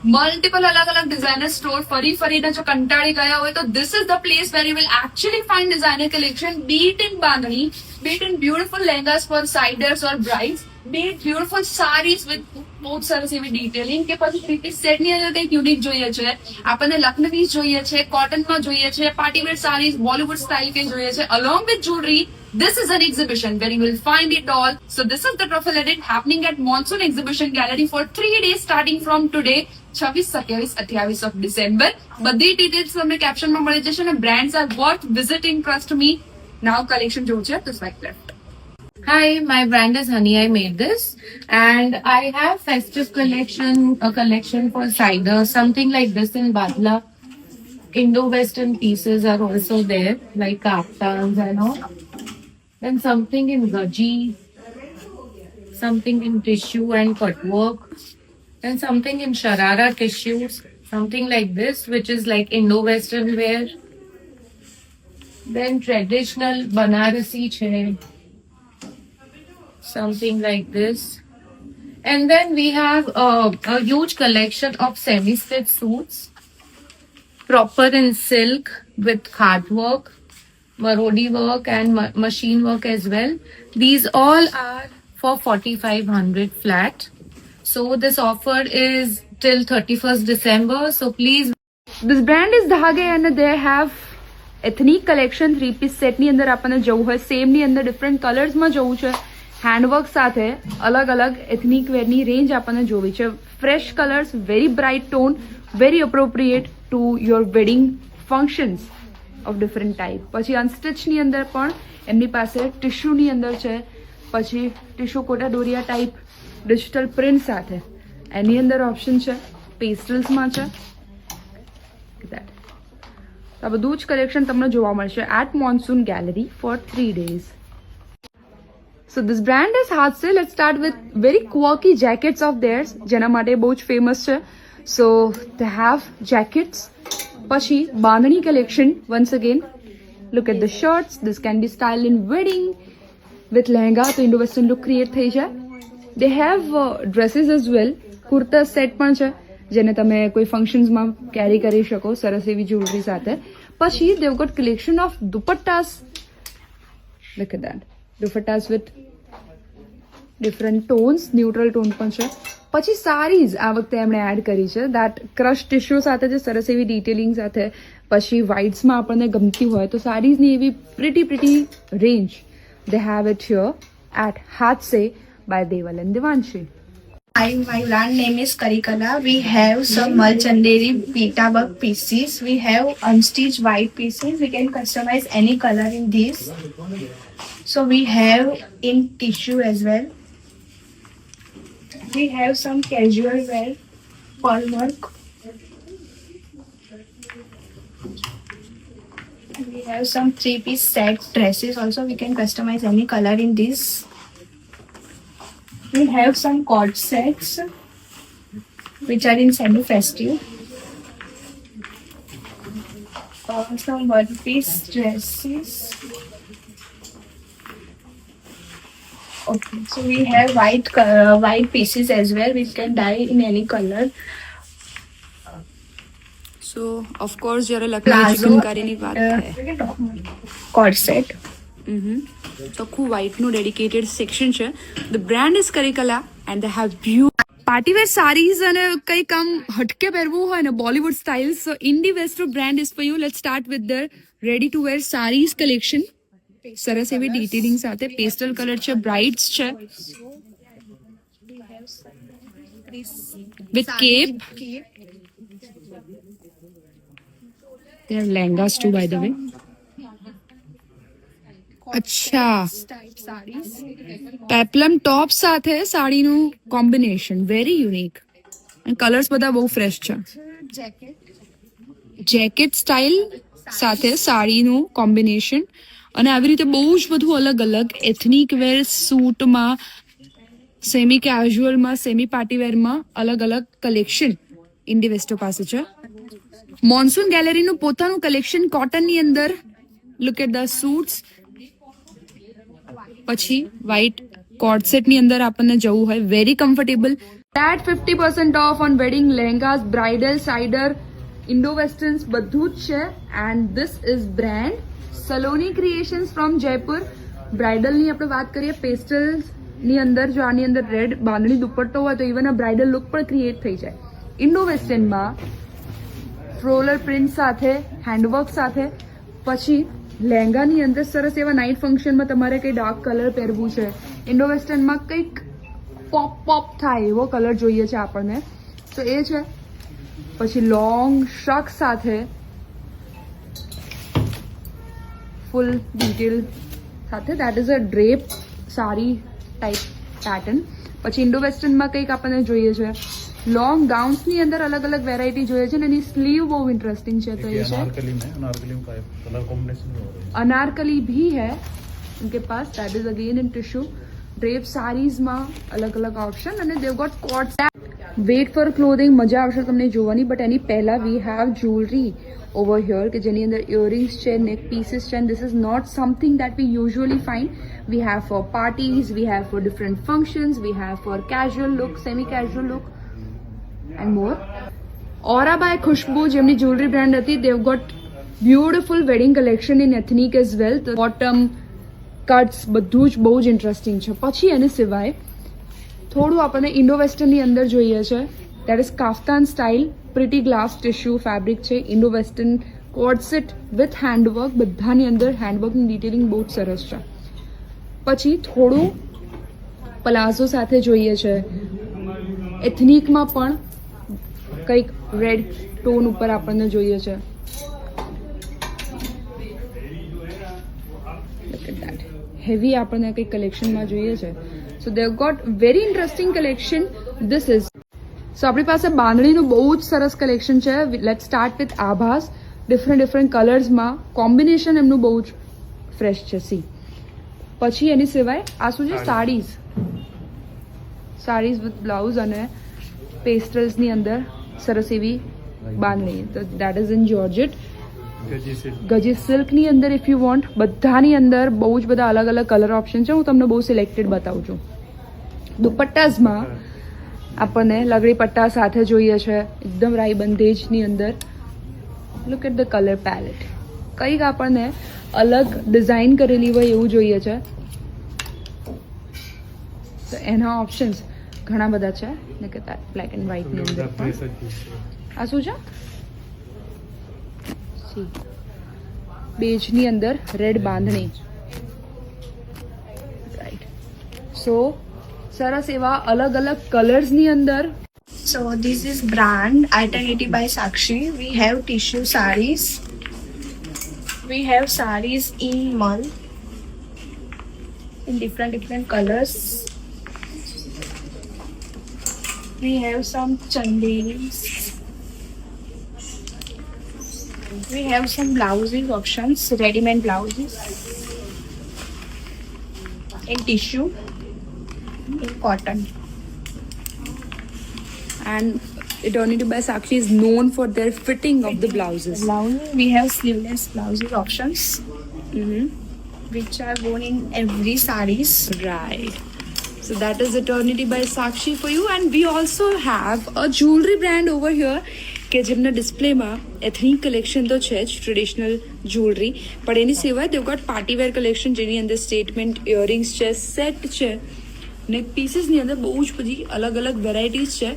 Multiple અલગ અલગ designer store ફરીને જો કંટાળી ગયા હોય તો this is the place where you will actually find designer collection, be it in bandhani, be it in beautiful lehengas for siders or brides, be it beautiful sarees with બહુ સરસ એવી detailing, કે પછી 3-piece સેટ ની અંદર કંઈક unique જોઈએ છે, આપણને લખનવી જોઈએ છે, કોટનમાં જોઈએ છે, party wear sarees Bollywood style કે જોઈએ છે, along with jewelry. This is an exhibition where you will find it all. So this is the Truffle Edit happening at Monsoon Exhibition Gallery for 3 days starting from today, 26, 27, 28 of December. બધી details તમને કેપ્શનમાં મળી જશે અને brands are worth visiting, trust me. Now collection જોવું છે તો swipe left. Hi, my brand is Honey. I made this, and I have festive collection, a collection for cider, something like this in Badla. Indo-Western pieces are also there, like kaftans and all. Then something in gaji, something in tissue and cut work, and something in sharara tissues, something like this, which is like Indo-Western wear. Then traditional Banarasi chain, something like this. And then we have a huge collection of semi-stitched suits, proper in silk with khat work, marodi work and machine work as well. These all are for 4,500 flat. So this offer is till 31st December. So please. This brand is Dhage and they have ethnic collection 3-piece set ની અંદર આપણને જવું હોય, same ની અંદર different કલર્સમાં જવું છે, handwork સાથે અલગ અલગ એથનિક વેરની રેન્જ આપણને જોવી છે. Fresh colours, very bright tone, very appropriate to your wedding functions of different type. પછી અનસ્ટિચની અંદર પણ એમની પાસે ટિશ્યુની અંદર છે, પછી tissue Kota Doria type digital print સાથે એની અંદર ઓપ્શન છે, પેસ્ટલ્સમાં છે. આ બધું જ કલેક્શન તમને જોવા મળશે at Monsoon Gallery for 3 days. So this brand is Haatse. Let's start with very quirky jackets of theirs, જેના માટે બહુ જ ફેમસ છે. So they have jackets. પછી બાંધણી collection once again. Look at the shirts. This can be styled in wedding with lehenga, તો Indo western look create થઈ જાય. They have dresses as well. Kurta set પણ છે જેને તમે કોઈ ફંક્શન્સમાં કેરી કરી શકો સરસ એવી જ્વેલરી સાથે. પછી they've got collection of dupattas. Look at that. Dupattas with different tones, neutral tone પણ છે. પછી સારીઝ આ વખતે એમણે એડ કરી છે, that ક્રશ ટિશ્યુ સાથે જે સરસ એવી ડિટેલિંગ સાથે. પછી વ્હાઇટ્સમાં આપણને ગમતી હોય તો સારીઝની એવી pretty range. They have it here at Haatse by Deval and Devanshi. Hi, my brand name is Karikala. We have some Malchanderi pita work pieces. We have unstitched white pieces. We can customize any color in this. So we have in tissue as well. We have some casual wear pearl work. We have some 3-piece set dresses also. We can customize any color in this. We have some cord sets which are in semi-festive. Some one-piece dresses. Okay, so we have white pieces as well. We can dye in any color. So of course જ્યારે લખનવી ચિકનકારીની વાત થાય, Cord set. ચોખ્ખું વ્હાઇટનું dedicated section છે. The brand is Karikala and they have partywear sarees અને કંઈક આમ હટકે પહેરવું હોય ને Bollywood styles, so indie western brand is for you. Let's start with the ready to wear sarees collection. સરસ એવી ડિટેલિંગ સાથે પેસ્ટલ કલર છે, બ્રાઇટ્સ છે with cape. They have lehengas too, by the way. અચ્છા, પેપ્લમ ટોપ સાથે સાડીનું કોમ્બિનેશન વેરી યુનિક અને colours બધા બહુ ફ્રેશ છે. જેકેટ સ્ટાઇલ સાથે સાડીનું કોમ્બિનેશન અને આવી રીતે બહુ જ બધું અલગ અલગ એથનિક વેર સૂટમાં, સેમી કેઝ્યુઅલમાં, સેમી પાર્ટી વેરમાં અલગ અલગ કલેક્શન ઇન્ડી વેસ્ટો પાસે છે. મોન્સૂન ગેલેરીનું પોતાનું કલેક્શન કોટનની અંદર. Look at the suits. પછી વ્હાઇટ કોર્ડ સેટની અંદર આપણને જવું હોય, very comfortable. At 50% off on wedding lehengas, bridal, cider, Indo-westerns બધું જ છે. And this is brand Saloni Creations from Jaipur. બ્રાઇડલની આપણે વાત કરીએ, પેસ્ટલ્સની અંદર જો આની અંદર રેડ બાંધણી દુપટ્ટો હોય તો ઇવન આ બ્રાઇડલ લુક પણ ક્રિએટ થઈ જાય. ઇન્ડો-વેસ્ટર્નમાં ફ્લોરલ પ્રિન્ટ સાથે, હેન્ડવર્ક સાથે, પછી લહેંગાની અંદર સરસ એવા નાઇટ ફંક્શનમાં તમારે કંઈ ડાર્ક કલર પહેરવું છે, ઇન્ડો-વેસ્ટર્નમાં કંઈક પોપ થાય એવો કલર જોઈએ છે આપણને, તો એ છે. પછી લોંગ શક સાથે ફૂલ ડિટેલ સાથે, દેટ ઇઝ અ ડ્રેપ સારી ટાઈપ પેટર્ન. પછી ઇન્ડો વેસ્ટર્નમાં કંઈક આપણને જોઈએ છે, લોંગ ગાઉન્સની અંદર અલગ અલગ વેરાયટી જોઈએ છે, અને એની સ્લીવ બહુ ઇન્ટરેસ્ટિંગ છે. તો એ છે अनारकली भी है उनके पास, that is again in tissue. Drape સારીઝમાં અલગ અલગ ઓપ્શન, અને they got coat. Wait for clothing મજા આવશે તમને જોવાની. બટ એની પહેલા we have jewellery over here કે જેની અંદર ઇયરિંગ્સ છે, નેક પીસીસ છે. And this is not something that we usually find. We have for parties, we have for different functions, we have for casual look, semi casual look and more. Aura by Khushbu જેમની jewellery brand હતી, they got beautiful wedding collection in ethnic as well. Bottom cuts બધું જ બહુ જ interesting છે. પછી એની સિવાય થોડું આપણને ઇન્ડો વેસ્ટર્નની અંદર જોઈએ છે, that is kaftan style, pretty glass tissue fabric છે, Indo western coord set with handwork, બધાની અંદર હેન્ડવર્કની ડિટેલિંગ બહુ જ સરસ છે. પછી થોડું પ્લાઝો સાથે જોઈએ છે, એથનિકમાં પણ કંઈક રેડ ટોન ઉપર આપણને જોઈએ છે. હેવી આપણને કંઈક કલેક્શનમાં જોઈએ છે. So they got very interesting collection. This is so આપણી પાસે બાંધણીનું બહુ જ સરસ કલેક્શન છે. Let start with Aabhas. Different કલર્સમાં કોમ્બિનેશન એમનું બહુ જ ફ્રેશ છે. સી પછી એની સિવાય આ શું છે, સાડીઝ વિથ બ્લાઉઝ અને પેસ્ટલ્સની અંદર સરસ એવી બાંધણી. તો દેટ ઇઝ ઇન જોર્જેટ. ગજી સિલ્કની અંદર ઇફ યુ વોન્ટ, બધાની અંદર બહુ જ બધા અલગ અલગ કલર ઓપ્શન છે. હું તમને બહુ સિલેક્ટેડ બતાવું છું. દુપટ્ટાઝમાં આપણને લગડી પટ્ટા સાથે જોઈએ છે, એકદમ રાઈ બંધેજની અંદર. Look at the colour palette. કંઈક આપણને અલગ ડિઝાઇન કરેલી હોય એવું જોઈએ છે. તો એના ઓપ્શન્સ ઘણા બધા છે. ને કે બ્લેક એન્ડ વ્હાઇટની અંદર આ શું છે, બેજની અંદર રેડ બાંધણી. રાઈટ. સો સરસ એવા અલગ અલગ કલર્સની અંદર. So this is brand Alternative by Sakshi. We have tissue sarees. We have sarees in mul in different colors. We have some chanderis. We have some blouses options, ready-made blouses in tissue, in cotton. And Eternity by Sakshi is known for their fitting of the blouses. We have sleeveless blouses options, which are worn in every sarees. Right. So that is Eternity by Sakshi for you. And we also have a jewelry brand over here કે જેમના ડિસ્પ્લેમાં ethnic collection તો છે જ, traditional jewellery, પણ એની સિવાય દેવ got partywear collection જેની અંદર statement earrings છે, સેટ છે, નેક પીસીસની અંદર બહુ જ બધી અલગ અલગ વેરાયટીઝ છે.